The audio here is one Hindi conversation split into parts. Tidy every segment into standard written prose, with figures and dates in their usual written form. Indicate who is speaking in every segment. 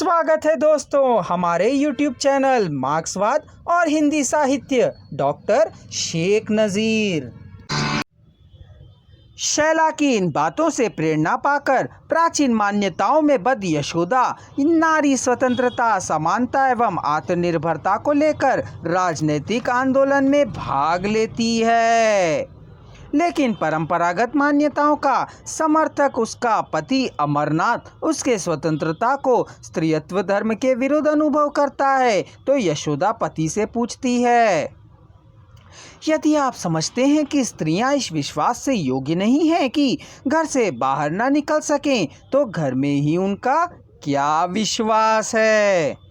Speaker 1: स्वागत है दोस्तों हमारे YouTube चैनल मार्क्सवाद और हिंदी साहित्य डॉक्टर शेख नज़ीर। शैला की इन बातों से प्रेरणा पाकर प्राचीन मान्यताओं में बद्ध यशोदा नारी स्वतंत्रता, समानता एवं आत्मनिर्भरता को लेकर राजनीतिक आंदोलन में भाग लेती है। लेकिन परंपरागत मान्यताओं का समर्थक उसका पति अमरनाथ उसके स्वतंत्रता को स्त्रीत्व धर्म के विरुद्ध अनुभव करता है तो यशोदा पति से पूछती है, यदि आप समझते हैं कि स्त्रियां इस विश्वास से योग्य नहीं हैं कि घर से बाहर ना निकल सकें तो घर में ही उनका क्या विश्वास है।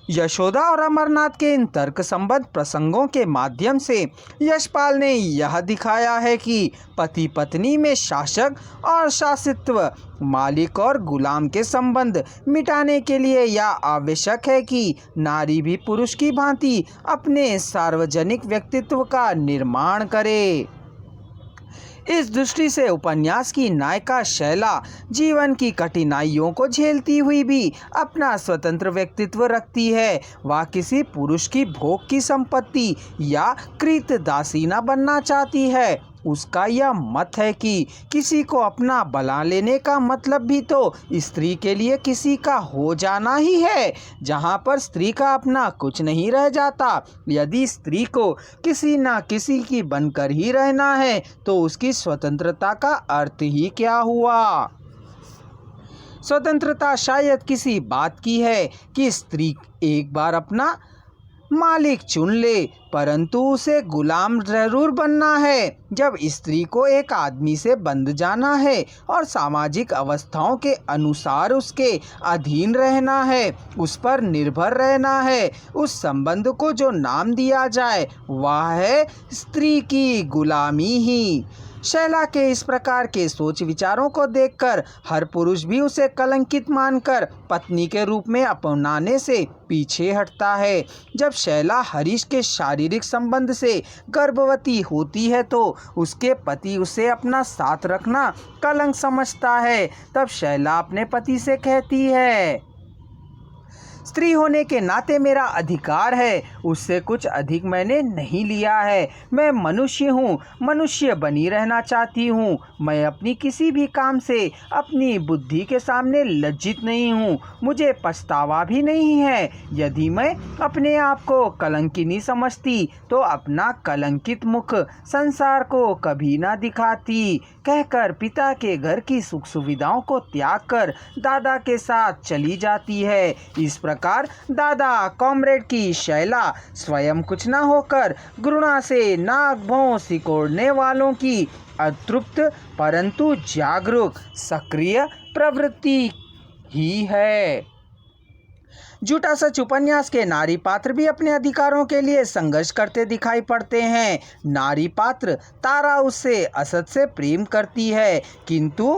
Speaker 1: यशोदा और अमरनाथ के इन तर्क संबद्ध प्रसंगों के माध्यम से यशपाल ने यह दिखाया है कि पति पत्नी में शासक और शासित्व, मालिक और गुलाम के संबंध मिटाने के लिए यह आवश्यक है कि नारी भी पुरुष की भांति अपने सार्वजनिक व्यक्तित्व का निर्माण करे। इस दृष्टि से उपन्यास की नायिका शैला जीवन की कठिनाइयों को झेलती हुई भी अपना स्वतंत्र व्यक्तित्व रखती है। वह किसी पुरुष की भोग की संपत्ति या कृत दासी न बनना चाहती है। उसका यह मत है कि किसी को अपना बना लेने का मतलब भी तो स्त्री के लिए किसी का हो जाना ही है, जहाँ पर स्त्री का अपना कुछ नहीं रह जाता। यदि स्त्री को किसी ना किसी की बनकर ही रहना है तो उसकी स्वतंत्रता का अर्थ ही क्या हुआ। स्वतंत्रता शायद किसी बात की है कि स्त्री एक बार अपना मालिक चुन ले, परंतु उसे गुलाम जरूर बनना है। जब स्त्री को एक आदमी से बंध जाना है और सामाजिक अवस्थाओं के अनुसार उसके अधीन रहना है, उस पर निर्भर रहना है, उस संबंध को जो नाम दिया जाए वह है स्त्री की गुलामी ही। शैला के इस प्रकार के सोच विचारों को देखकर हर पुरुष भी उसे कलंकित मानकर पत्नी के रूप में अपनाने से पीछे हटता है। जब शैला हरीश के शारीरिक संबंध से गर्भवती होती है तो उसके पति उसे अपना साथ रखना कलंक समझता है। तब शैला अपने पति से कहती है, स्त्री होने के नाते मेरा अधिकार है, उससे कुछ अधिक मैंने नहीं लिया है। मैं मनुष्य हूँ, मनुष्य बनी रहना चाहती हूँ। मैं अपनी किसी भी काम से अपनी बुद्धि के सामने लज्जित नहीं हूँ, मुझे पछतावा भी नहीं है। यदि मैं अपने आप को कलंकिनी समझती तो अपना कलंकित मुख संसार को कभी ना दिखाती। कहकर पिता के घर की सुख सुविधाओं को त्याग कर दादा के साथ चली जाती है। इस प्रकार दादा कॉमरेड की शैला स्वयं कुछ न होकर घृणा से नाक भौं सिकोड़ने वालों की अतृप्त परंतु जागरूक सक्रिय प्रवृत्ति ही है। झूठा सच उपन्यास के नारी पात्र भी अपने अधिकारों के लिए संघर्ष करते दिखाई पड़ते हैं। नारी पात्र तारा उससे असत से प्रेम करती है, किंतु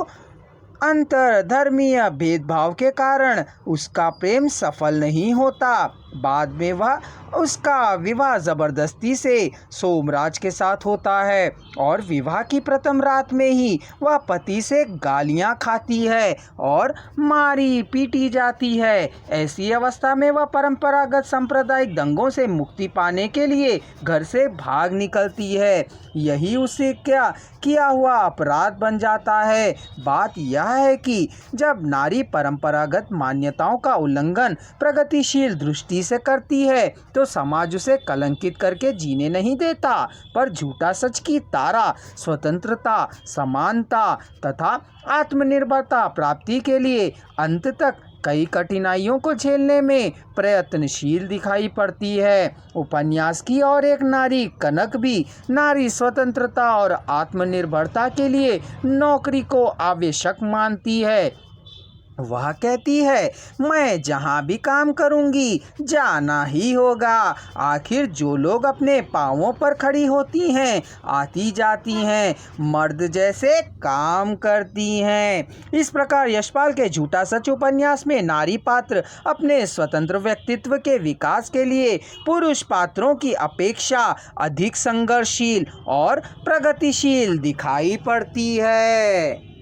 Speaker 1: अंतर धर्मीय भेदभाव के कारण उसका प्रेम सफल नहीं होता। बाद में वह उसका विवाह जबरदस्ती से सोमराज के साथ होता है और विवाह की प्रथम रात में ही वह पति से गालियां खाती है और मारी पीटी जाती है। ऐसी अवस्था में वह परंपरागत सांप्रदायिक दंगों से मुक्ति पाने के लिए घर से भाग निकलती है। यही उसे क्या किया हुआ अपराध बन जाता है। बात यह है कि जब नारी परंपरागत मान्यताओं का उल्लंघन प्रगतिशील दृष्टि से करती है तो समाज उसे कलंकित करके जीने नहीं देता, पर झूठा सच की तारा स्वतंत्रता, समानता तथा आत्मनिर्भरता प्राप्ति के लिए अंत तक कई कठिनाइयों को झेलने में प्रयत्नशील दिखाई पड़ती है। उपन्यास की और एक नारी कनक भी नारी स्वतंत्रता और आत्मनिर्भरता के लिए नौकरी को आवश्यक मानती है। वह कहती है, मैं जहाँ भी काम करूँगी जाना ही होगा। आखिर जो लोग अपने पाँवों पर खड़ी होती हैं, आती जाती हैं, मर्द जैसे काम करती हैं। इस प्रकार यशपाल के झूठा सच उपन्यास में नारी पात्र अपने स्वतंत्र व्यक्तित्व के विकास के लिए पुरुष पात्रों की अपेक्षा अधिक संघर्षशील और प्रगतिशील दिखाई पड़ती है।